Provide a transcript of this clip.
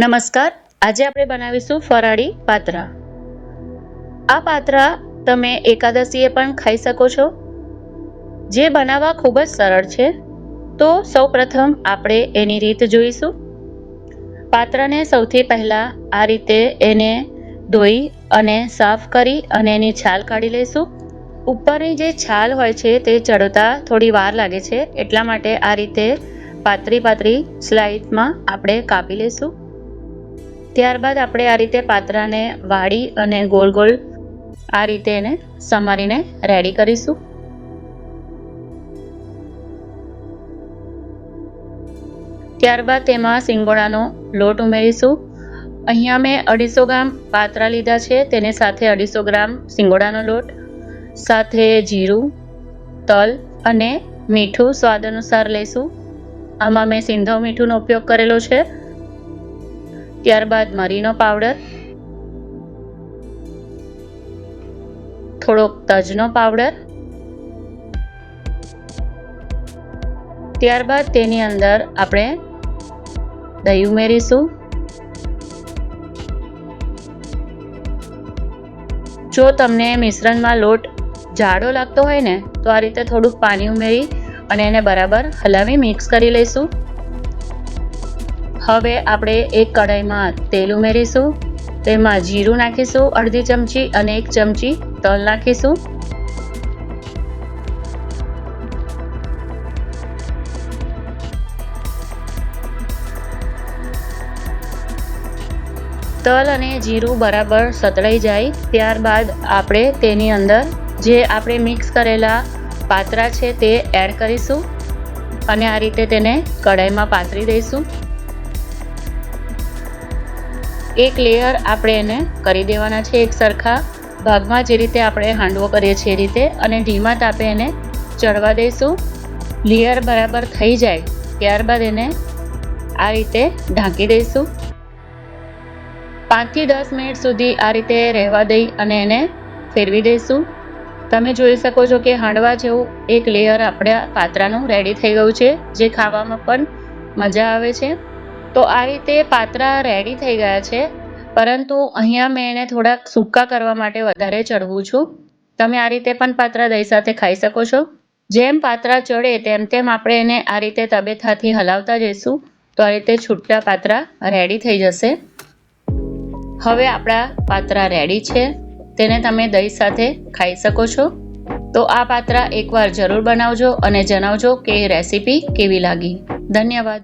નમસ્કાર, આજે આપણે બનાવીશું ફરાળી પાત્રા. આ પાત્રા તમે એકાદશીએ પણ ખાઈ શકો છો, જે બનાવવા ખૂબ જ સરળ છે. તો સૌપ્રથમ આપણે એની રીત જોઈશું. પાત્રાને સૌથી પહેલા આ રીતે એને ધોઈ અને સાફ કરી અને એની છાલ કાઢી લઈશું. ઉપરની જે છાલ હોય છે તે ચડતા થોડી વાર લાગે છે, એટલા માટે આ રીતે પાતળી સ્લાઇસમાં આપણે કાપી લઈશું. ત્યારબાદ આપણે આ રીતે પાત્રાને વાળી અને ગોળ આ રીતે એને સમારીને રેડી કરીશું. ત્યારબાદ તેમાં સિંગોડાનો લોટ ઉમેરીશું. અહીંયા મેં 250 ગ્રામ પાત્રા લીધા છે, તેની સાથે 250 ગ્રામ સિંગોડાનો લોટ, સાથે જીરું, તલ અને મીઠું સ્વાદ અનુસાર લઈશું. આમાં મેં સિંધવ મીઠુંનો ઉપયોગ કરેલો છે. ત્યારબાદ મરીનો પાવડર, થોડોક તજનો પાવડર, ત્યારબાદ તેની અંદર આપણે દહીં ઉમેરીશું. જો તમને મિશ્રણમાં લોટ જાડો લાગતો હોય ને તો આ રીતે થોડુંક પાણી ઉમેરી અને એને બરાબર હલાવી મિક્સ કરી લઈશું. હવે આપણે એક કઢાઈમાં તેલ ઉમેરીશું. તેમાં જીરું નાખીશું અડધી ચમચી અને 1 ચમચી તલ નાખીશું. તલ અને જીરું બરાબર સતળાઈ જાય ત્યારબાદ આપણે તેની અંદર જે આપણે મિક્સ કરેલા પાત્રા છે તે એડ કરીશું અને આ રીતે તેને કઢાઈમાં પાથરી દઈશું. એક લેયર આપણે એને કરી દેવાના છે, એક સરખા ભાગમાં, જે રીતે આપણે હાંડવો કરીએ છીએ એ રીતે, અને ધીમા તાપે એને ચડવા દઈશું. લેયર બરાબર થઈ જાય ત્યારબાદ એને આ રીતે ઢાંકી દઈશું. 5 થી 10 મિનિટ સુધી આ રીતે રહેવા દઈ અને એને ફેરવી દઈશું. તમે જોઈ શકો છો કે હાંડવા જેવું એક લેયર આપણા પાત્રાનું રેડી થઈ ગયું છે, જે ખાવામાં પણ મજા આવે છે. તો આ રીતે પાત્રા રેડી થઈ ગયા છે, પરંતુ અહીંયા મેં એને થોડાક સૂકા કરવા માટે વધારે ચડવું છું. તમે આ રીતે પણ પાત્રા દહીં સાથે ખાઈ શકો છો. જેમ પાત્રા ચડે તેમ તેમ આપણે એને આ રીતે તબેથાથી હલાવતા જઈશું, તો આ રીતે છૂટા પાત્રા રેડી થઈ જશે. હવે આપણા પાત્રા રેડી છે, તેને તમે દહીં સાથે ખાઈ શકો છો. તો આ પાત્રા એકવાર જરૂર બનાવજો અને જણાવજો કે રેસીપી કેવી લાગી. ધન્યવાદ.